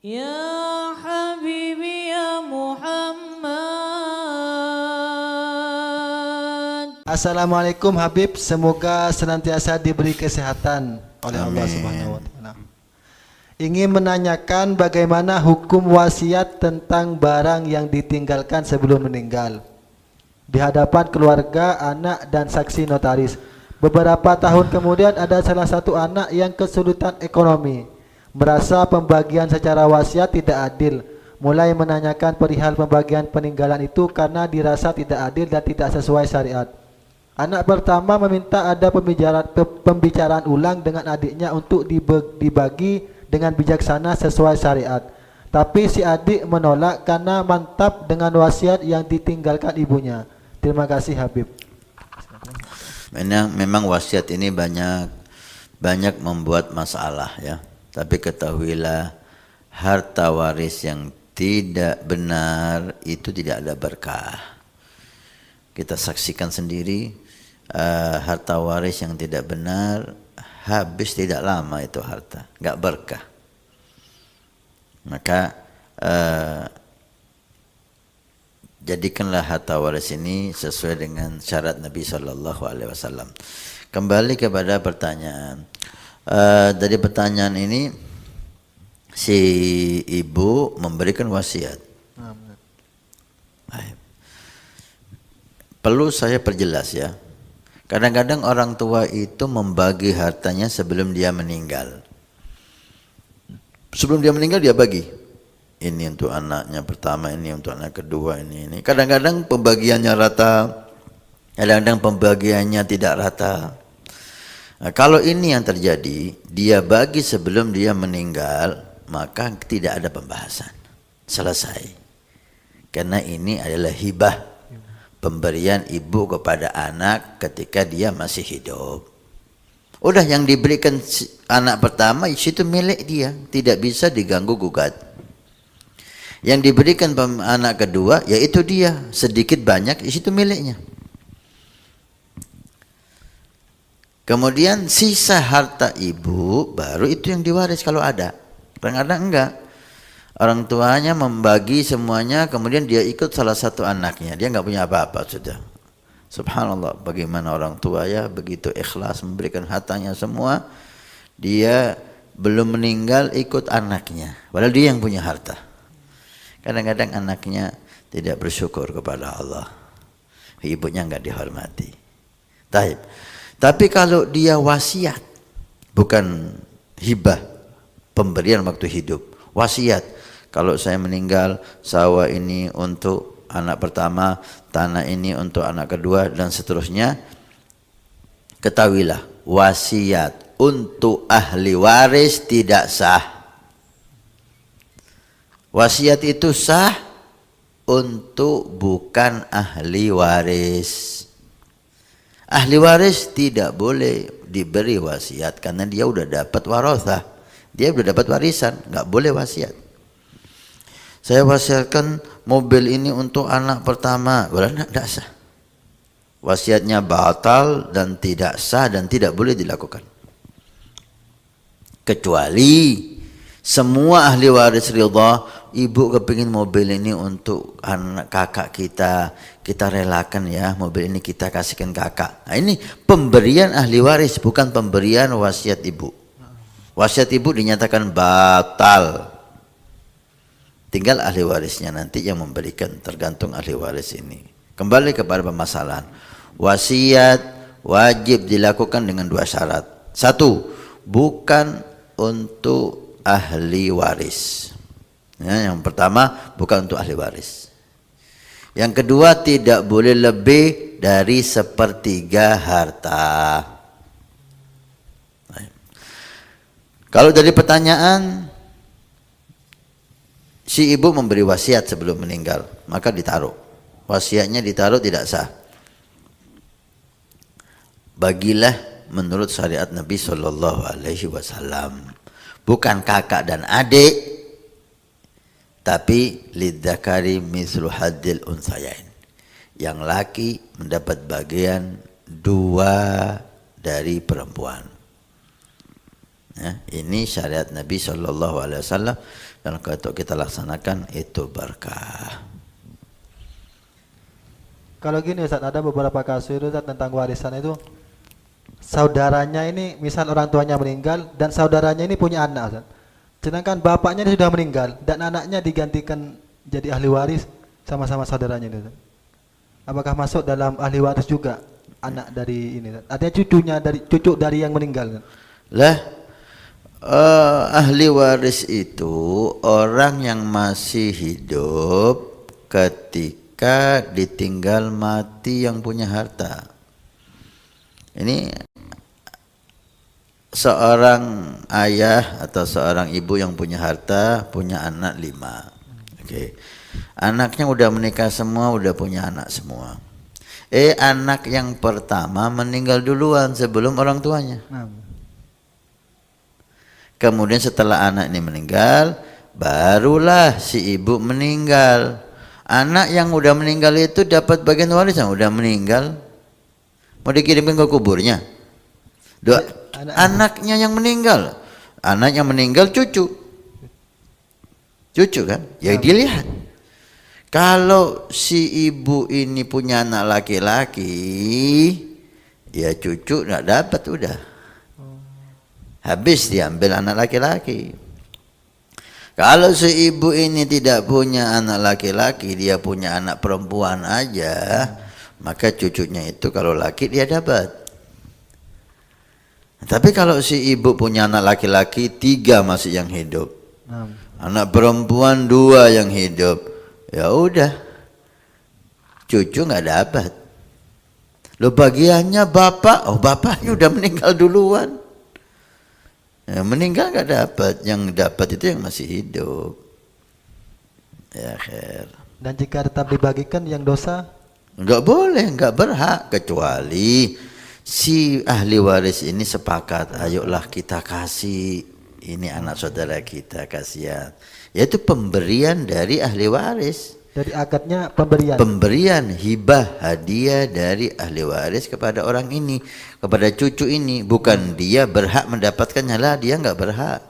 Ya Habibi ya Muhammad. Assalamualaikum Habib, semoga senantiasa diberi kesehatan oleh Allah Amin. Subhanahu wa taala. Ingin menanyakan bagaimana hukum wasiat tentang barang yang ditinggalkan sebelum meninggal di hadapan keluarga, anak dan saksi notaris. Beberapa tahun kemudian ada salah satu anak yang kesulitan ekonomi, merasa pembagian secara wasiat tidak adil, mulai menanyakan perihal pembagian peninggalan itu karena dirasa tidak adil dan tidak sesuai syariat. Anak pertama meminta ada pembicaraan ulang dengan adiknya untuk dibagi dengan bijaksana sesuai syariat. Tapi si adik menolak karena mantap dengan wasiat yang ditinggalkan ibunya. Terima kasih Habib. Memang wasiat ini banyak membuat masalah ya. Tapi ketahuilah, harta waris yang tidak benar itu tidak ada berkah. Kita saksikan sendiri, harta waris yang tidak benar habis tidak lama itu harta, nggak berkah. Maka jadikanlah harta waris ini sesuai dengan syarat Nabi SAW. Kembali kepada pertanyaan. Dari pertanyaan ini, si ibu memberikan wasiat. Perlu saya perjelas ya. Kadang-kadang orang tua itu membagi hartanya sebelum dia meninggal. Sebelum dia meninggal dia bagi. Ini untuk anaknya pertama, ini untuk anak kedua, ini. Kadang-kadang pembagiannya rata, kadang-kadang pembagiannya tidak rata. Nah, kalau ini yang terjadi, dia bagi sebelum dia meninggal, maka tidak ada pembahasan. Selesai. Karena ini adalah hibah, pemberian ibu kepada anak ketika dia masih hidup. Udah, yang diberikan anak pertama itu milik dia, tidak bisa diganggu gugat. Yang diberikan anak kedua yaitu dia, sedikit banyak itu miliknya. Kemudian sisa harta ibu baru itu yang diwaris kalau ada. Kadang-kadang enggak. Orang tuanya membagi semuanya, kemudian dia ikut salah satu anaknya. Dia enggak punya apa-apa sudah. Subhanallah, bagaimana orang tua ya begitu ikhlas memberikan hartanya semua. Dia belum meninggal ikut anaknya. Padahal dia yang punya harta. Kadang-kadang anaknya tidak bersyukur kepada Allah. Ibunya enggak dihormati. Taib. Tapi kalau dia wasiat, bukan hibah, pemberian waktu hidup, wasiat. Kalau saya meninggal, sawah ini untuk anak pertama, tanah ini untuk anak kedua, dan seterusnya. Ketahuilah, wasiat untuk ahli waris tidak sah. Wasiat itu sah untuk bukan ahli waris. Ahli waris tidak boleh diberi wasiat karena dia udah dapat warathah. Dia udah dapat warisan, nggak boleh wasiat. Saya wasiatkan mobil ini untuk anak pertama, tidak sah. Wasiatnya batal dan tidak sah dan tidak boleh dilakukan. Kecuali semua ahli waris ridha, ibu kepingin mobil ini untuk anak kakak kita, kita relakan ya, mobil ini kita kasihkan kakak. Nah, ini pemberian ahli waris, bukan pemberian wasiat ibu. Wasiat ibu dinyatakan batal. Tinggal ahli warisnya nanti yang memberikan, tergantung ahli waris ini. Kembali kepada permasalahan. Wasiat wajib dilakukan dengan dua syarat. Satu, bukan untuk ahli waris. Ya, yang pertama bukan untuk ahli waris. Yang kedua, tidak boleh lebih dari sepertiga harta. Kalau dari pertanyaan, si ibu memberi wasiat sebelum meninggal, maka ditaruh. Wasiatnya ditaruh tidak sah. Bagilah menurut syariat Nabi SAW. Bukan kakak dan adik, tapi lidzakari mithlu haddil unthayain. Yang laki mendapat bagian 2 dari perempuan. Ya, ini syariat Nabi SAW. Dan kalau kita laksanakan itu berkah. Kalau gini Ustaz, ada beberapa kasus itu Ustaz, tentang warisan itu. Saudaranya ini, misal orang tuanya meninggal dan saudaranya ini punya anak Ustaz. Sedangkan bapaknya ini sudah meninggal dan anaknya digantikan jadi ahli waris sama-sama saudaranya itu Ustaz. Apakah masuk dalam ahli waris juga anak dari ini Ustaz? Artinya cucu dari yang meninggal Ustaz. Lah, ahli waris itu orang yang masih hidup ketika ditinggal mati yang punya harta. Ini seorang ayah atau seorang ibu yang punya harta, punya anak 5. Oke. Anaknya udah menikah semua, udah punya anak semua. Anak yang pertama meninggal duluan sebelum orang tuanya. Kemudian setelah anak ini meninggal, barulah si ibu meninggal. Anak yang udah meninggal itu dapat bagian warisan, udah meninggal. Mau dikirimkan ke kuburnya. Anaknya yang meninggal. Anak yang meninggal cucu. Cucu kan? Ya dilihat. Kalau si ibu ini punya anak laki-laki, ya cucu nggak dapat udah. Habis diambil anak laki-laki. Kalau si ibu ini tidak punya anak laki-laki, dia punya anak perempuan aja, maka cucunya itu kalau laki dia dapat. Tapi kalau si ibu punya anak laki-laki 3 masih yang hidup, anak perempuan 2 yang hidup, ya udah, cucu nggak dapat. Lo bagiannya bapak, bapaknya udah meninggal duluan. Ya, meninggal nggak dapat, yang dapat itu yang masih hidup. Ya khair. Dan jika tetap dibagikan yang dosa? Nggak boleh, nggak berhak, kecuali si ahli waris ini sepakat, ayolah kita kasih ini anak saudara kita, kasihan. Yaitu pemberian dari ahli waris. Dari akadnya pemberian. Pemberian hibah hadiah dari ahli waris kepada orang ini, kepada cucu ini, bukan dia berhak mendapatkannya lah, dia nggak berhak.